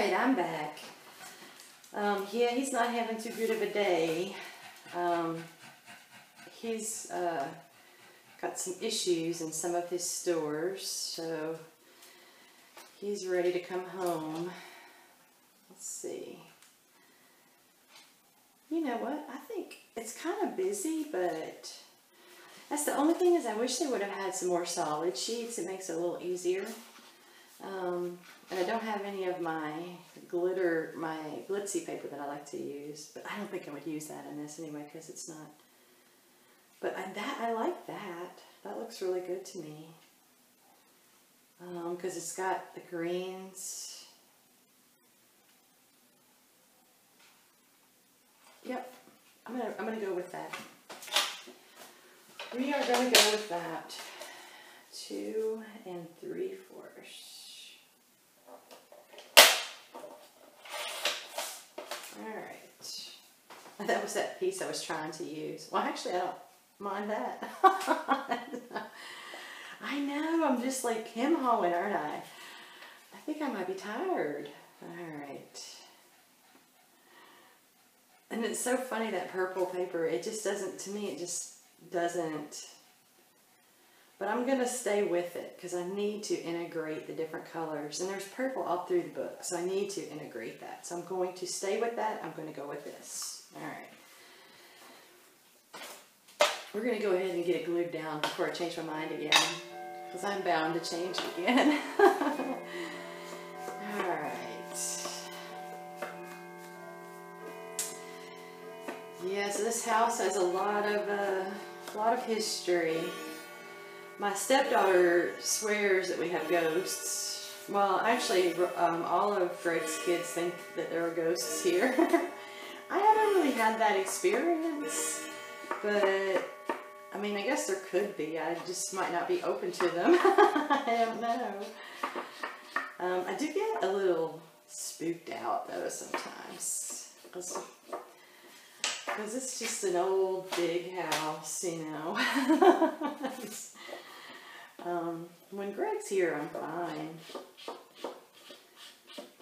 Alright, I'm back. Yeah, he's not having too good of a day. He's got some issues in some of his stores, so he's ready to come home. Let's see. You know what? I think it's kind of busy, but that's the only thing is I wish they would have had some more solid sheets. It makes it a little easier. And I don't have any of my glitzy paper that I like to use, but I don't think I would use that in this anyway because it's not. But I like that. That looks really good to me. Because it's got the greens. Yep, I'm gonna go with that. We are gonna go with that. 2 3/4. Alright. That was that piece I was trying to use. Well, actually, I don't mind that. I know, I'm just like hem-hawing, aren't I? I think I might be tired. Alright. And it's so funny, that purple paper, it just doesn't, to me, it just doesn't. But I'm going to stay with it because I need to integrate the different colors. And there's purple all through the book, so I need to integrate that. So I'm going to stay with that. I'm going to go with this. Alright. We're going to go ahead and get it glued down before I change my mind again. Because I'm bound to change it again. Alright. Yeah, so this house has a lot of history. My stepdaughter swears that we have ghosts. Well, actually, all of Greg's kids think that there are ghosts here. I haven't really had that experience, but I mean, I guess there could be. I just might not be open to them. I don't know. I do get a little spooked out though sometimes. Because it's just an old big house, you know. When Greg's here, I'm fine.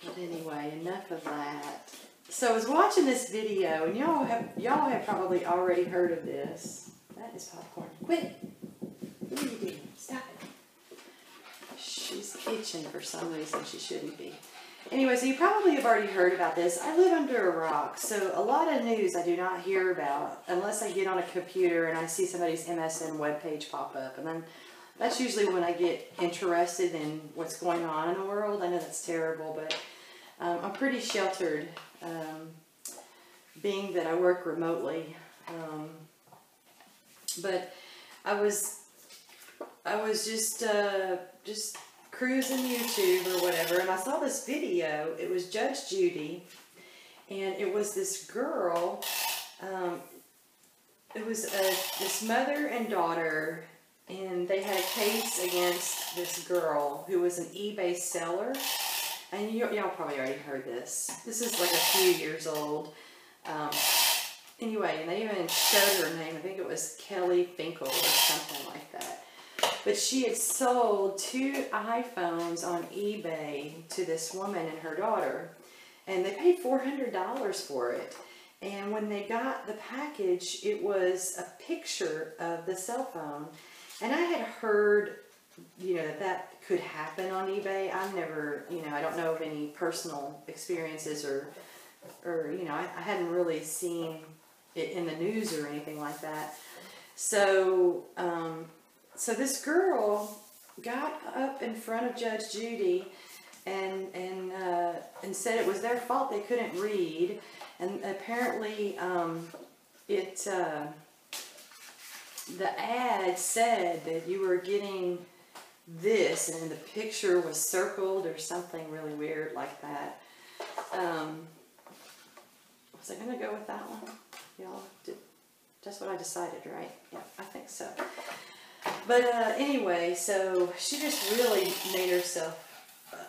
But anyway, enough of that. So I was watching this video, and y'all have probably already heard of this. That is popcorn. Quit it. What are you doing? Stop it. She's itching for some reason she shouldn't be. Anyway, so you probably have already heard about this. I live under a rock, so a lot of news I do not hear about unless I get on a computer and I see somebody's MSN webpage pop up. And then that's usually when I get interested in what's going on in the world. I know that's terrible, but I'm pretty sheltered, being that I work remotely. But I was just cruising YouTube or whatever, and I saw this video. It was Judge Judy, and it was this girl. It was this mother and daughter, and they had a case against this girl who was an eBay seller. And y'all probably already heard this. This is like a few years old. Anyway, and they even showed her name. I think it was Kelly Finkel or something like that. But she had sold 2 iPhones on eBay to this woman and her daughter. And they paid $400 for it. And when they got the package, it was a picture of the cell phone. And I had heard, you know, that could happen on eBay. I've never, you know, I don't know of any personal experiences or you know, I hadn't really seen it in the news or anything like that. So, so this girl got up in front of Judge Judy and said it was their fault they couldn't read, and apparently the ad said that you were getting this, and the picture was circled or something really weird like that. Was I going to go with that one? Y'all, that's what I decided, right? Yeah, I think so. But anyway, so she just really made herself,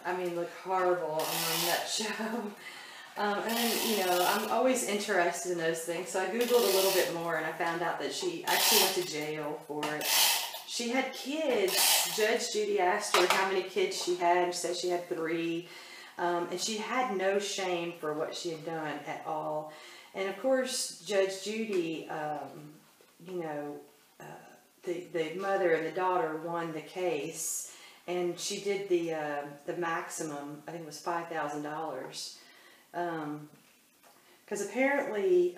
I mean, look horrible on that show. And then, you know, I'm always interested in those things, so I Googled a little bit more, and I found out that she actually went to jail for it. She had kids. Judge Judy asked her how many kids she had, and she said she had 3. And she had no shame for what she had done at all. And of course, Judge Judy, you know, the mother and the daughter won the case, and she did the maximum. I think it was $5,000. Because apparently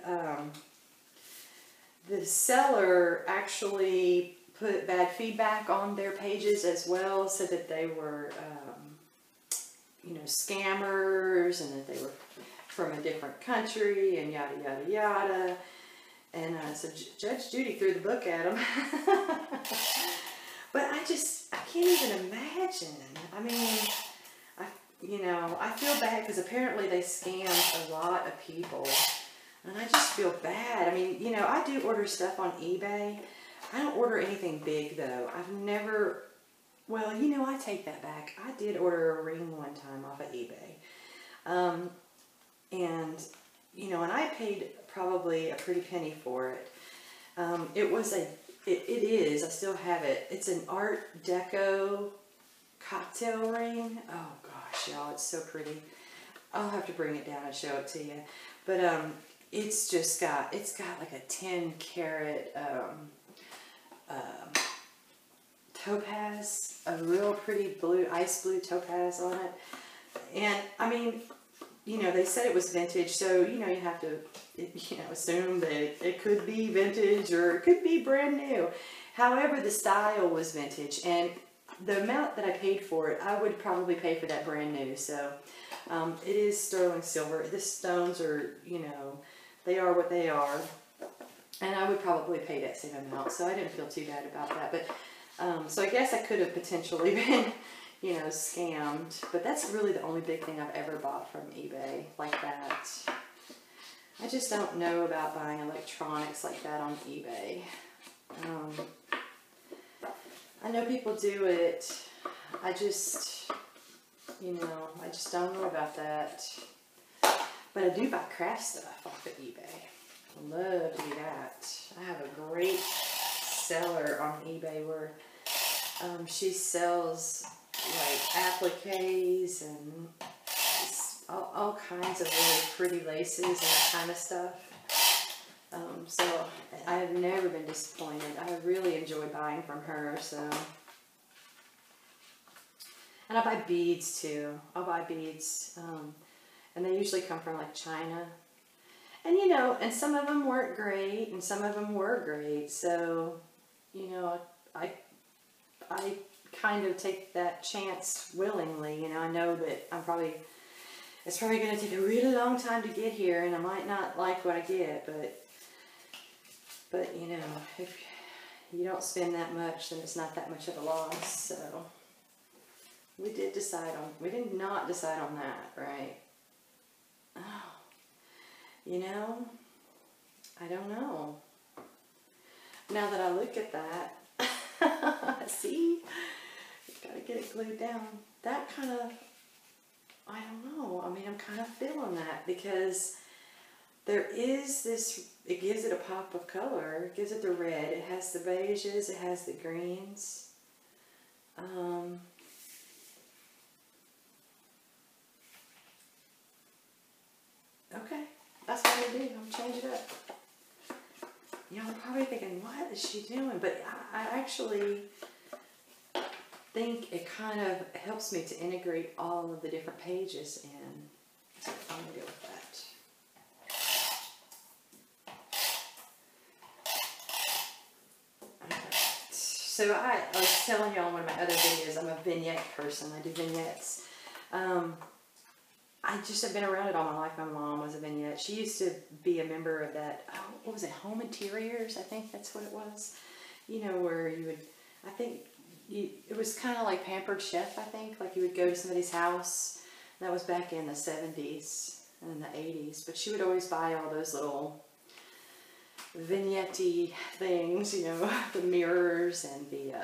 the seller actually put bad feedback on their pages as well, said that they were, you know, scammers, and that they were from a different country, and yada, yada, yada. And so Judge Judy threw the book at him. But I can't even imagine. I mean, you know, I feel bad because apparently they scammed a lot of people. And I just feel bad. I mean, you know, I do order stuff on eBay. I don't order anything big, though. I've never, well, you know, I take that back. I did order a ring one time off of eBay. And, you know, and I paid probably a pretty penny for it. It was it is, I still have it. It's an Art Deco cocktail ring. Oh gosh, y'all, it's so pretty. I'll have to bring it down and show it to you. But it's just got, like a 10-carat topaz, a real pretty blue, ice blue topaz on it. And I mean, you know, they said it was vintage, so you know, you have to, you know, assume that it could be vintage or it could be brand new. However, the style was vintage, and the amount that I paid for it, I would probably pay for that brand new. So it is sterling silver. The stones are, you know, they are what they are, and I would probably pay that same amount. So I didn't feel too bad about that. But so I guess I could have potentially been, you know, scammed. But that's really the only big thing I've ever bought from eBay like that. I just don't know about buying electronics like that on eBay. I know people do it. I just, you know, I just don't know about that. But I do buy craft stuff off of eBay. I love to do that. I have a great seller on eBay where she sells like appliques and all kinds of really pretty laces and that kind of stuff. So I have never been disappointed. I really enjoy buying from her. So, and I buy beads too. I'll buy beads, and they usually come from like China. And you know, and some of them weren't great, and some of them were great. So, you know, I kind of take that chance willingly. You know, I know that it's probably going to take a really long time to get here, and I might not like what I get, but you know, if you don't spend that much, then it's not that much of a loss. So we did not decide on that, right? Oh, you know, I don't know. Now that I look at that, see, gotta get it glued down. That kind of, I don't know. I mean, I'm kind of feeling that because there is this, it gives it a pop of color. It gives it the red. It has the beiges. It has the greens. Okay. That's what I'm going to do. I'm going to change it up. You know, I'm probably thinking, what is she doing? But I actually think it kind of helps me to integrate all of the different pages in. So I'm going to go with that. So I was telling y'all in one of my other videos, I'm a vignette person. I do vignettes. I just have been around it all my life. My mom was a vignette. She used to be a member of that, what was it, Home Interiors? I think that's what it was. You know, where you would, I think, it was kind of like Pampered Chef, I think. Like you would go to somebody's house. That was back in the 70s and in the 80s. But she would always buy all those little vignette-y things, you know, the mirrors and the,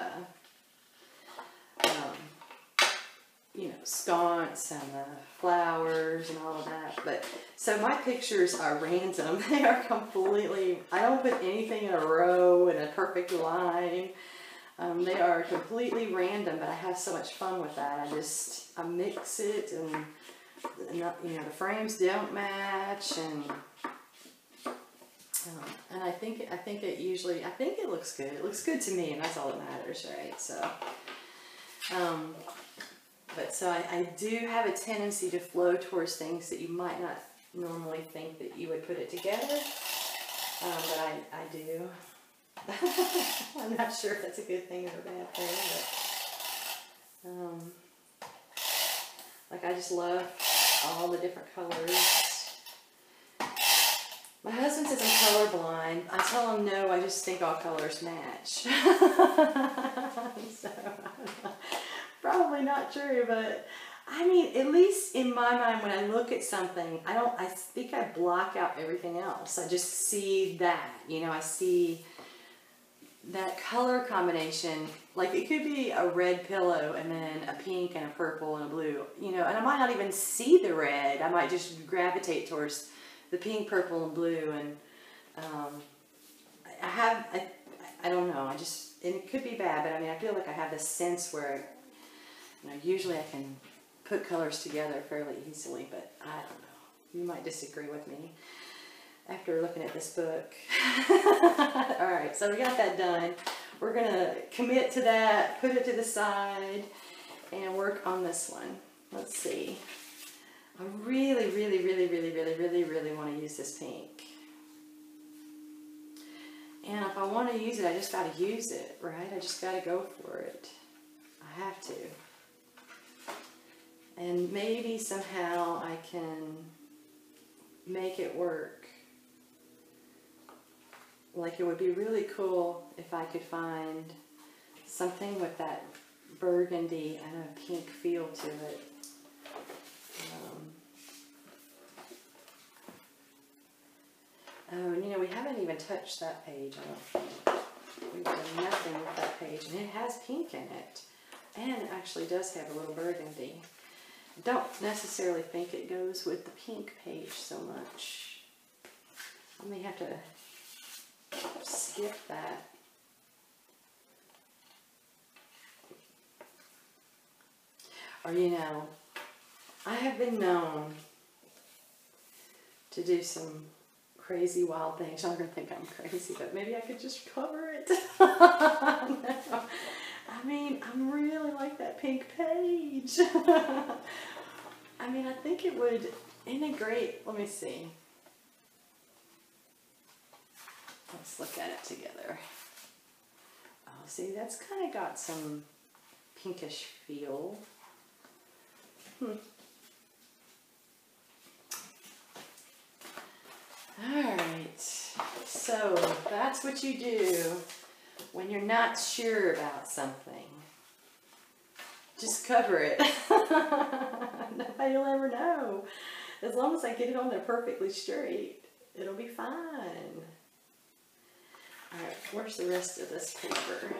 you know, sconce and the flowers and all of that. But so my pictures are random. They are completely, I don't put anything in a row in a perfect line. They are completely random, but I have so much fun with that. I mix it and you know, the frames don't match, and I think it looks good. It looks good to me, and that's all that matters, right? So, but so I do have a tendency to flow towards things that you might not normally think that you would put it together, but I do. I'm not sure if that's a good thing or a bad thing, but like I just love all the different colors. My husband says I'm colorblind. I tell him no, I just think all colors match. So, probably not true, but I mean, at least in my mind, when I look at something, I think I block out everything else. I just see that, you know, I see that color combination. Like it could be a red pillow and then a pink and a purple and a blue, you know, and I might not even see the red. I might just gravitate towards the pink, purple, and blue, and I don't know, and it could be bad, but I mean, I feel like I have this sense where, you know, usually I can put colors together fairly easily, but I don't know. You might disagree with me after looking at this book. Alright, so we got that done. We're going to commit to that, put it to the side, and work on this one. Let's see. I really want to use this pink. And if I want to use it, I just got to use it, right? I just got to go for it. I have to. And maybe somehow I can make it work. Like, it would be really cool if I could find something with that burgundy and a pink feel to it. Oh, and you know, we haven't even touched that page, I don't think. We've done nothing with that page, and it has pink in it. And it actually does have a little burgundy. I don't necessarily think it goes with the pink page so much. I may have to skip that. Or, you know, I have been known to do some crazy wild things. I'm going to think I'm crazy, but maybe I could just cover it. No. I mean, I'm really like that pink page. I mean, I think it would integrate. Let me see. Let's look at it together. Oh, see, that's kind of got some pinkish feel. Alright, so that's what you do when you're not sure about something. Just cover it. Nobody will ever know. As long as I get it on there perfectly straight, it'll be fine. Alright, where's the rest of this paper?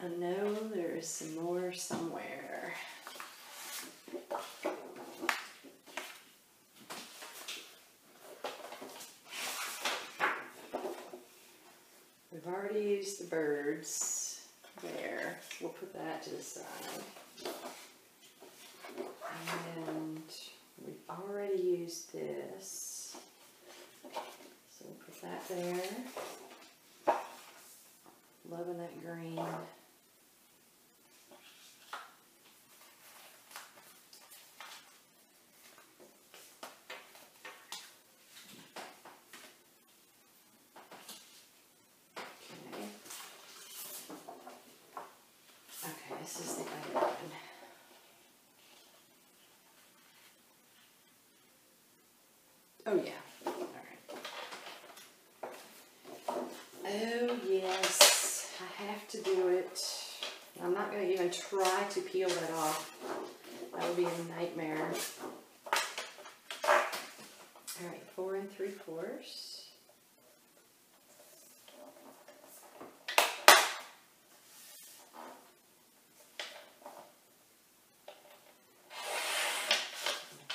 I know there's some more somewhere. We've already used the birds there. We'll put that to the side. And we've already used this. So we'll put that there. Loving that green. This is the other one. Oh yeah. Alright. Oh yes. I have to do it. I'm not going to even try to peel that off. That would be a nightmare. Alright, 4 3/4.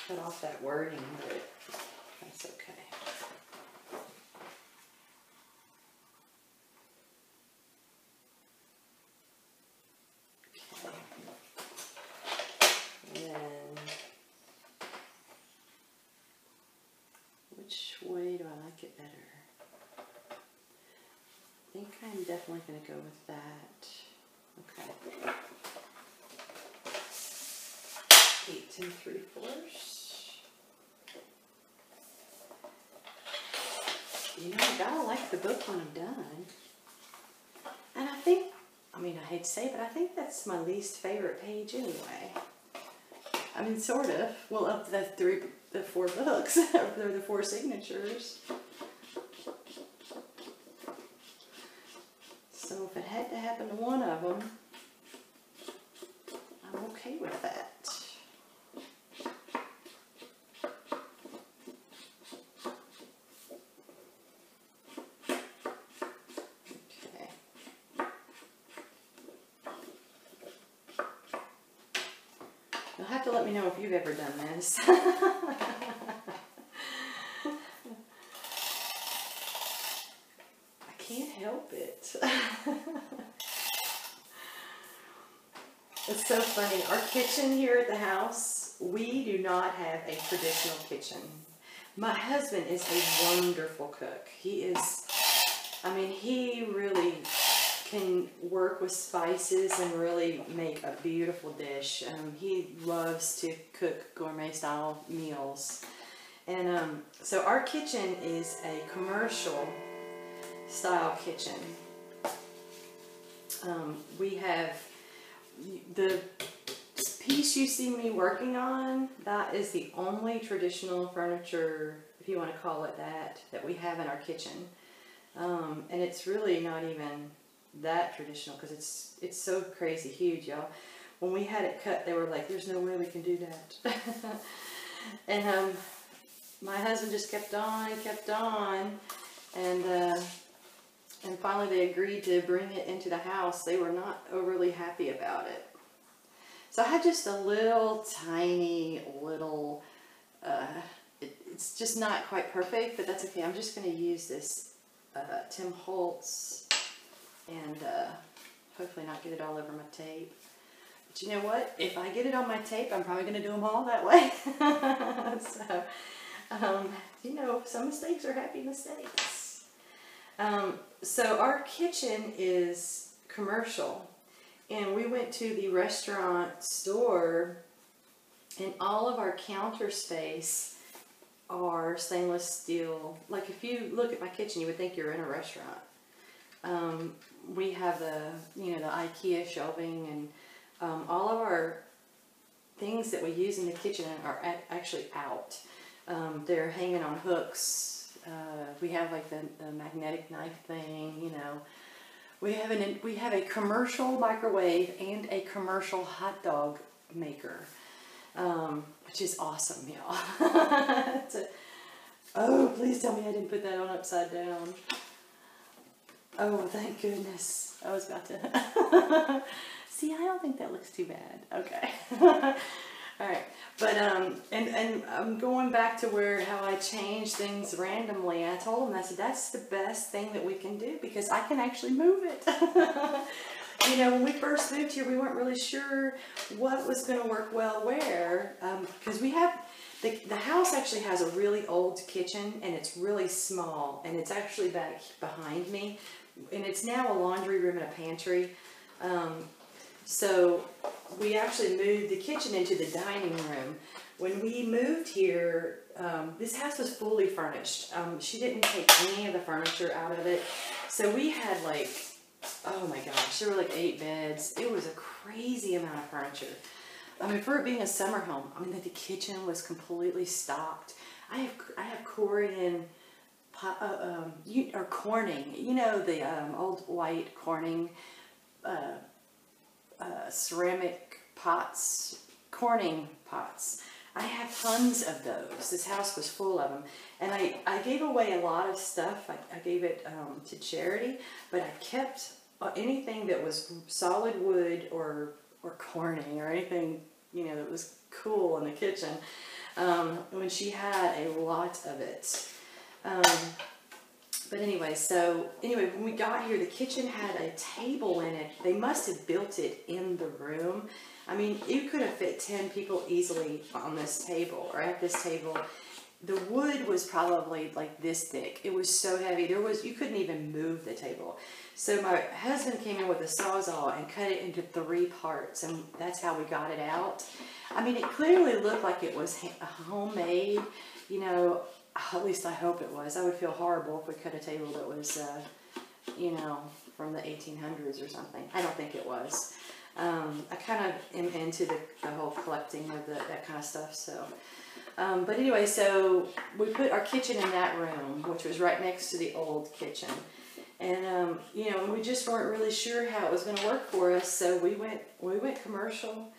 Cut off that wording, but that's okay. which way do I like it better? I think I'm definitely going to go with that. Okay. 8 3/4. You know, I gotta like the book when I'm done. And I think, I mean, I hate to say it, but I think that's my least favorite page anyway. I mean, sort of. Well, of the 4 books, or the 4 signatures. So if it had to happen to one of them, I'm okay with that. Okay. You'll have to let me know if you've ever done this. Can't help it. It's so funny. Our kitchen here at the house, we do not have a traditional kitchen. My husband is a wonderful cook. He is, I mean, he really can work with spices and really make a beautiful dish. He loves to cook gourmet style meals. And so our kitchen is a commercial style kitchen. We have the piece you see me working on, that is the only traditional furniture, if you want to call it that we have in our kitchen. And it's really not even that traditional because it's so crazy huge, y'all. When we had it cut, they were like, there's no way we can do that. And my husband just kept on, and finally they agreed to bring it into the house. They were not overly happy about it. So I had just a little tiny little, it's just not quite perfect, but that's okay. I'm just going to use this Tim Holtz and hopefully not get it all over my tape. But you know what? If I get it on my tape, I'm probably going to do them all that way. So, you know, some mistakes are happy mistakes. So our kitchen is commercial, and we went to the restaurant store, and all of our counter space are stainless steel. Like if you look at my kitchen, you would think you're in a restaurant. We have the IKEA shelving, and all of our things that we use in the kitchen are actually out. They're hanging on hooks. We have like the magnetic knife thing, you know. We have a commercial microwave and a commercial hot dog maker, which is awesome, y'all. Oh, please tell me I didn't put that on upside down. Oh, thank goodness. I was about to. See, I don't think that looks too bad. Okay. All right, but and I'm going back to how I change things randomly. I told him, I said, that's the best thing that we can do because I can actually move it. You know, when we first moved here, we weren't really sure what was going to work well where, because we have the house actually has a really old kitchen, and it's really small, and it's actually back behind me, and it's now a laundry room and a pantry. So we actually moved the kitchen into the dining room. When we moved here, this house was fully furnished. She didn't take any of the furniture out of it. So we had like, oh my gosh, there were like 8 beds. It was a crazy amount of furniture. I mean, for it being a summer home, I mean, the kitchen was completely stocked. I have Korean, or Corning, you know, the old white Corning, ceramic pots, Corning pots. I have tons of those. This house was full of them. And I gave away a lot of stuff. I gave it to charity, but I kept anything that was solid wood or Corning or anything, you know, that was cool in the kitchen. When she had a lot of it. But anyway, when we got here, the kitchen had a table in it. They must have built it in the room. I mean, you could have fit 10 people easily on this table or at this table. the wood was probably like this thick. It was so heavy. You couldn't even move the table. So my husband came in with a Sawzall and cut it into 3 parts, and that's how we got it out. I mean, it clearly looked like it was homemade, you know, at least I hope it was. I would feel horrible if we cut a table that was, you know, from the 1800s or something. I don't think it was. I kind of am into the whole collecting of that kind of stuff, so. But anyway, so we put our kitchen in that room, which was right next to the old kitchen. And, you know, we just weren't really sure how it was going to work for us, so we went commercial.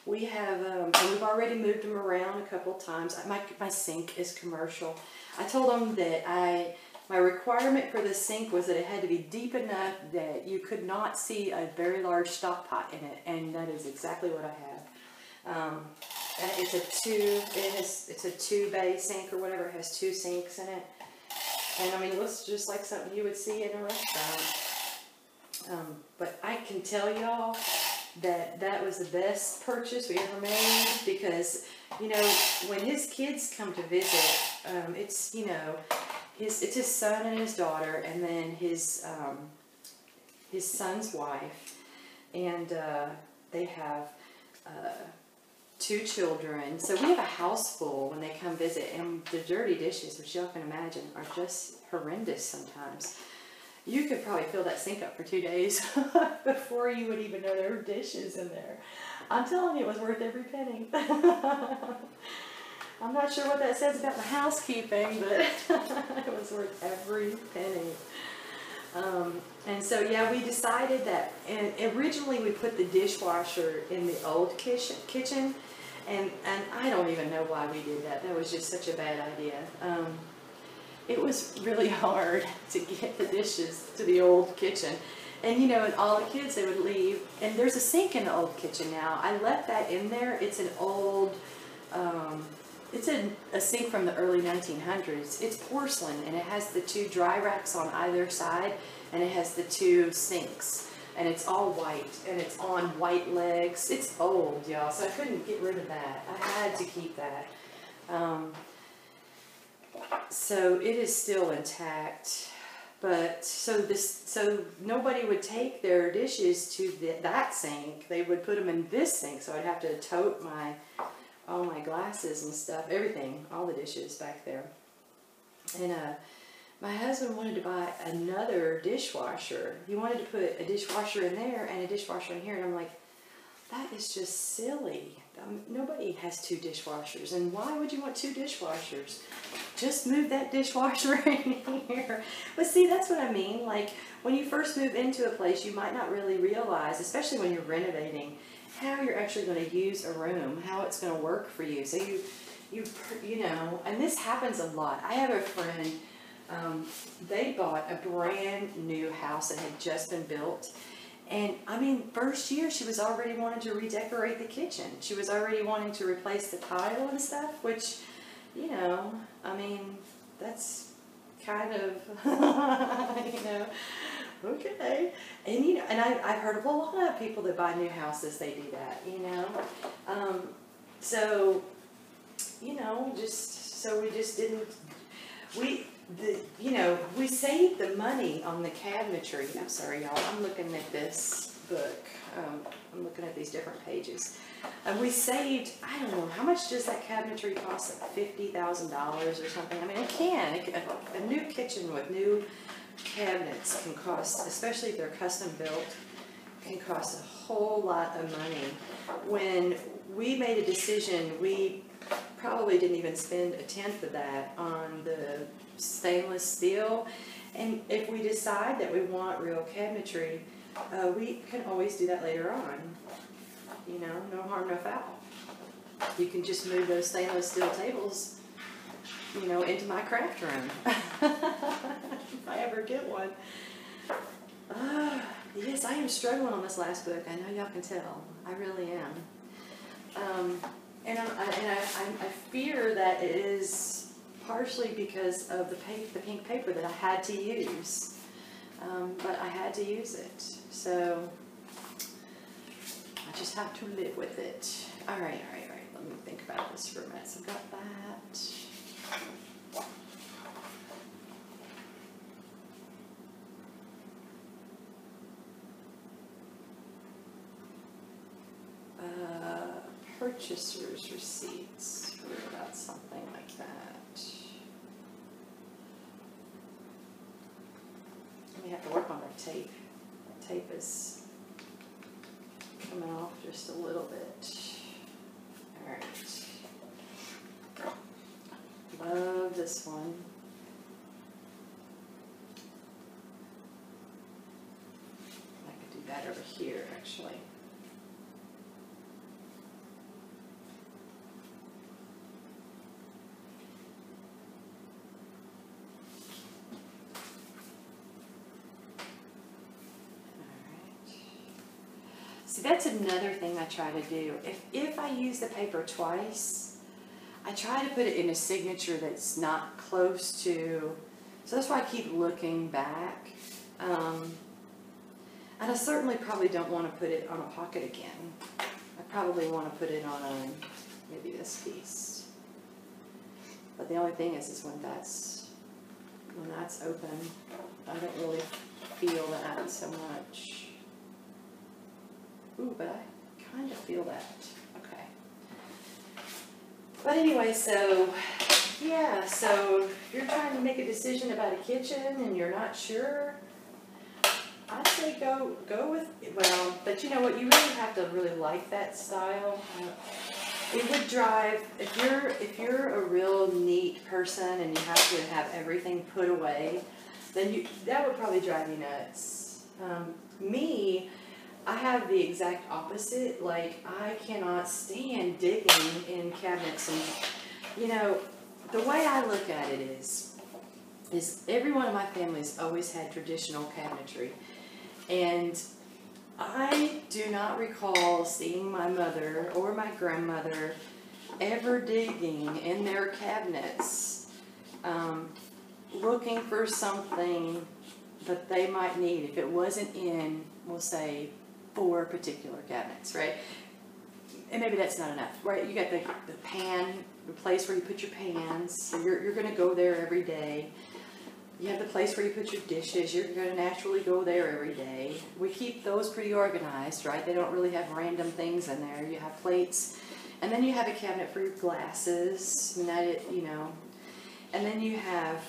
We have, and we've already moved them around a couple of times. My sink is commercial. I told them that my requirement for the sink was that it had to be deep enough that you could not see a very large stock pot in it, and that is exactly what I have. It's a 2-bay sink or whatever. It has 2 sinks in it. And I mean, it looks just like something you would see in a restaurant. But I can tell y'all that was the best purchase we ever made, because, you know, when his kids come to visit, it's, you know, it's his son and his daughter, and then his son's wife, and they have 2 children. So we have a house full when they come visit, and the dirty dishes, which y'all can imagine, are just horrendous sometimes. You could probably fill that sink up for 2 days before you would even know there were dishes in there. I'm telling you, it was worth every penny. I'm not sure what that says about the housekeeping, but it was worth every penny. And so, yeah, we decided that, and originally we put the dishwasher in the old kitchen, and I don't even know why we did that. That was just such a bad idea. It was really hard to get the dishes to the old kitchen. And, you know, and all the kids, they would leave. And there's a sink in the old kitchen now. I left that in there. It's an old, it's a sink from the early 1900s. It's porcelain, and it has the 2 dry racks on either side, and it has the 2 sinks. And it's all white, and it's on white legs. It's old, y'all, so I couldn't get rid of that. I had to keep that. So it is still intact, but so nobody would take their dishes to that sink. They would put them in this sink, so I'd have to tote all my glasses and stuff, everything, all the dishes back there. And my husband wanted to buy another dishwasher. He wanted to put a dishwasher in there and a dishwasher in here, and I'm like, that is just silly. Nobody has 2 dishwashers, and why would you want 2 dishwashers? Just move that dishwasher in here. But see, that's what I mean. Like, when you first move into a place, you might not really realize, especially when you're renovating, how you're actually going to use a room, how it's going to work for you. So you know, and this happens a lot. I have a friend, they bought a brand new house that had just been built. And, I mean, first year she was already wanting to redecorate the kitchen. She was already wanting to replace the tile and stuff, which, you know, I mean, that's kind of, you know, okay. And, you know, and I've heard of a lot of people that buy new houses, they do that, you know. So, you know, we just didn't, you know, we saved the money on the cabinetry. I'm sorry, y'all. I'm looking at this book. I'm looking at these different pages. We saved, I don't know, how much does that cabinetry cost? Like $50,000 or something? I mean, it can. A new kitchen with new cabinets can cost, especially if they're custom built, can cost a whole lot of money. When we made a decision, we probably didn't even spend 1/10 of that on the stainless steel, and if we decide that we want real cabinetry, we can always do that later on. You know, no harm, no foul. You can just move those stainless steel tables, you know, into my craft room if I ever get one. Yes, I am struggling on this last book. I know y'all can tell. I really am. And I fear that it is partially because of the pink paper that I had to use. But I had to use it. So I just have to live with it. All right. Let me think about this for a minute. So I've got that. Purchaser's receipts. What about something like that? We have to work on our tape. The tape is coming off just a little bit. Alright. Love this one. I could do that over here actually. See, that's another thing I try to do. If I use the paper twice, I try to put it in a signature that's not close to, so that's why I keep looking back. And I certainly probably don't want to put it on a pocket again. I probably want to put it on maybe this piece. But the only thing is when that's open, I don't really feel that so much. Ooh, but I kind of feel that. Okay. But anyway, so yeah, so if you're trying to make a decision about a kitchen and you're not sure, I'd say go with, well, but you know what, you really have to really like that style. It would drive, if you're a real neat person and you have to have everything put away, then that would probably drive you nuts. Me, I have the exact opposite. Like, I cannot stand digging in cabinets. And, you know, the way I look at it is every one of my families always had traditional cabinetry. And I do not recall seeing my mother or my grandmother ever digging in their cabinets, looking for something that they might need if it wasn't in, we'll say, 4 particular cabinets, right? And maybe that's not enough, right? You got the pan, the place where you put your pans, so you're going to go there every day. You have the place where you put your dishes, you're going to naturally go there every day. We keep those pretty organized, right? They don't really have random things in there. You have plates, and then you have a cabinet for your glasses, and and then you have,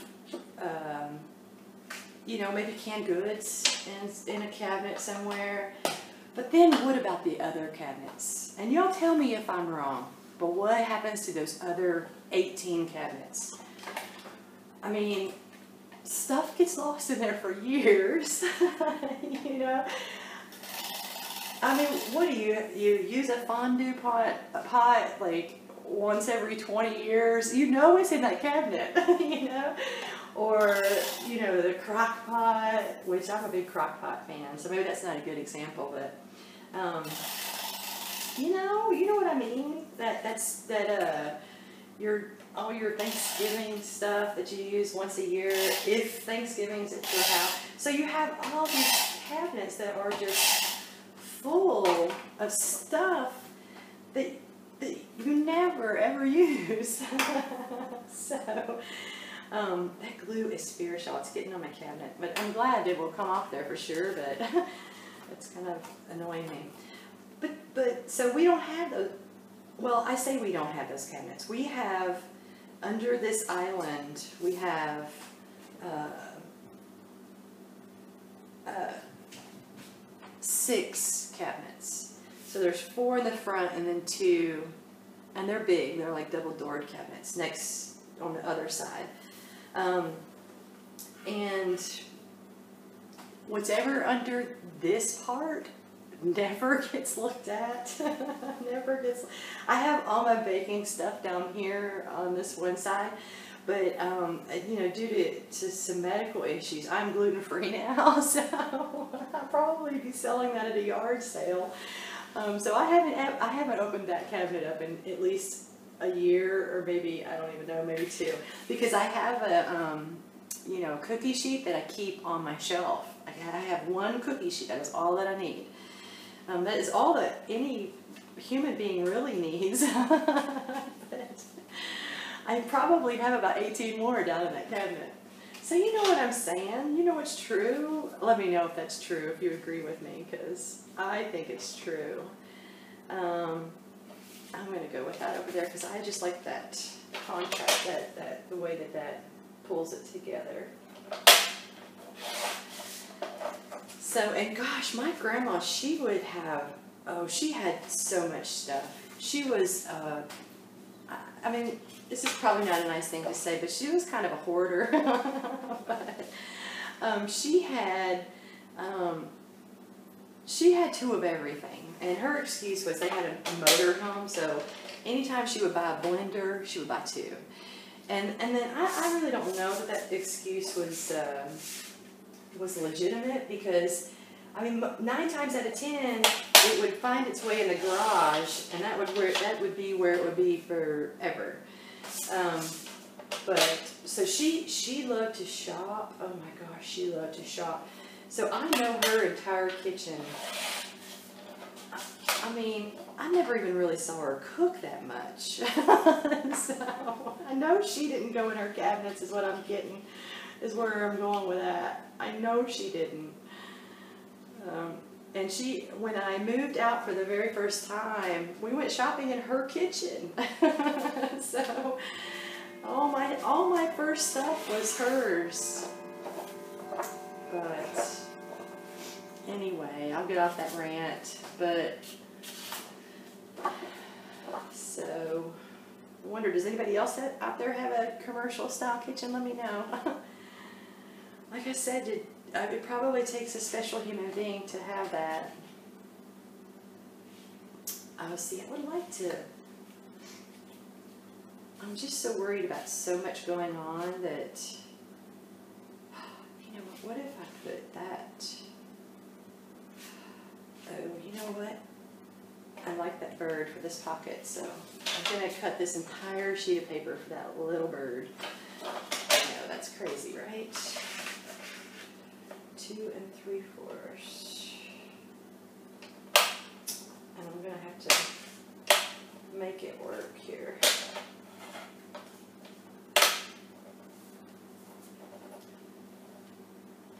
maybe canned goods in a cabinet somewhere. But then what about the other cabinets? And y'all tell me if I'm wrong, but what happens to those other 18 cabinets? I mean, stuff gets lost in there for years, you know? I mean, what do you use a fondue pot like once every 20 years? You know it's in that cabinet, you know? Or, the crock pot, which I'm a big crock pot fan, so maybe that's not a good example, but, you know what I mean? All your Thanksgiving stuff that you use once a year, if Thanksgiving's at your house. So you have all these cabinets that are just full of stuff that you never ever use. So, that glue is fierce, y'all. It's getting on my cabinet, but I'm glad it will come off there for sure, but it's kind of annoying me. But so we don't have those, well, I say we don't have those cabinets. We have, under this island, we have 6 cabinets. So there's 4 in the front and then 2, and they're big. They're like double-doored cabinets next on the other side. And whatever under this part never gets looked at. I have all my baking stuff down here on this one side, but due to some medical issues, I'm gluten-free now, so I'll probably be selling that at a yard sale. So I haven't opened that cabinet up in at least a year, or maybe, I don't even know, maybe 2, because I have a cookie sheet that I keep on my shelf. I have one cookie sheet. That is all that I need. That is all that any human being really needs. But I probably have about 18 more down in that cabinet. So you know what I'm saying? You know what's true? Let me know if that's true, if you agree with me, because I think it's true. I'm going to go with that over there because I just like that contrast, the way that pulls it together. So, and gosh, my grandma, she would have, she had so much stuff. She was, I mean, this is probably not a nice thing to say, but she was kind of a hoarder. But she had two of everything, and her excuse was they had a motor home, so anytime she would buy a blender, she would buy two. And then I really don't know that excuse was legitimate, because I mean 9 times out of 10 it would find its way in the garage, and that would be where it would be forever. But so she loved to shop. Oh my gosh, she loved to shop. So I know her entire kitchen. I mean, I never even really saw her cook that much. So I know she didn't go in her cabinets, is what I'm getting, is where I'm going with that. I know she didn't. And when I moved out for the very first time, we went shopping in her kitchen. So all my first stuff was hers. But anyway, I'll get off that rant. But so I wonder, does anybody else out there have a commercial style kitchen? Let me know. Like I said, it probably takes a special human being to have that. See, I would like to. I'm just so worried about so much going on that, you know, what if I put that? Oh, you know what? I like that bird for this pocket, so I'm going to cut this entire sheet of paper for that little bird. I know, that's crazy, right? 2 3/4. And I'm going to have to make it work here.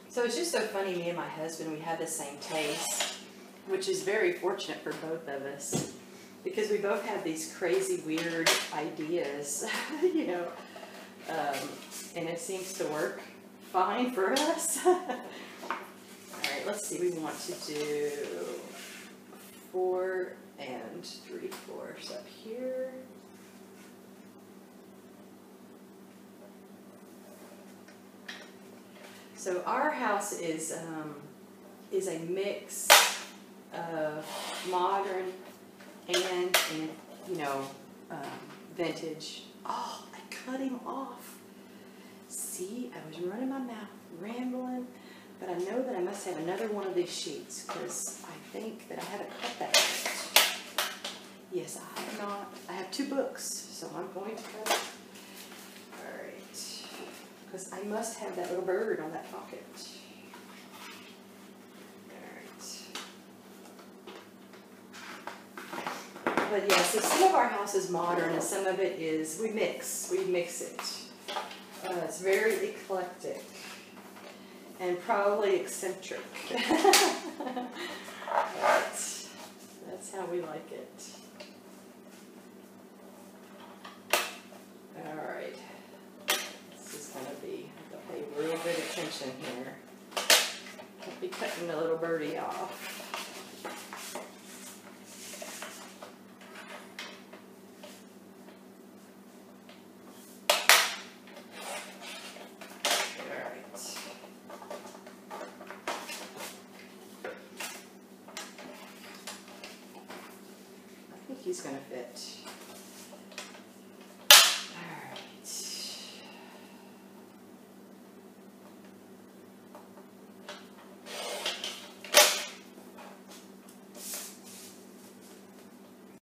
So it's just so funny, me and my husband, we have the same taste, which is very fortunate for both of us, because we both have these crazy, weird ideas, you know, and it seems to work fine for us. All right, let's see, we want to do 4 3/4 up here. So our house is a mix of modern and you know, vintage. Oh, I cut him off. See, I was running my mouth, rambling, but I know that I must have another one of these sheets, because I think that I haven't cut that yet. Yes, I have not. I have 2 books, so I'm going to cut it. All right, because I must have that little bird on that pocket. But yeah, so some of our house is modern and some of it is, we mix it. It's very eclectic and probably eccentric. But that's how we like it. All right, this is going to be, I have to pay real good attention here. I'll be cutting the little birdie off. He's going to fit.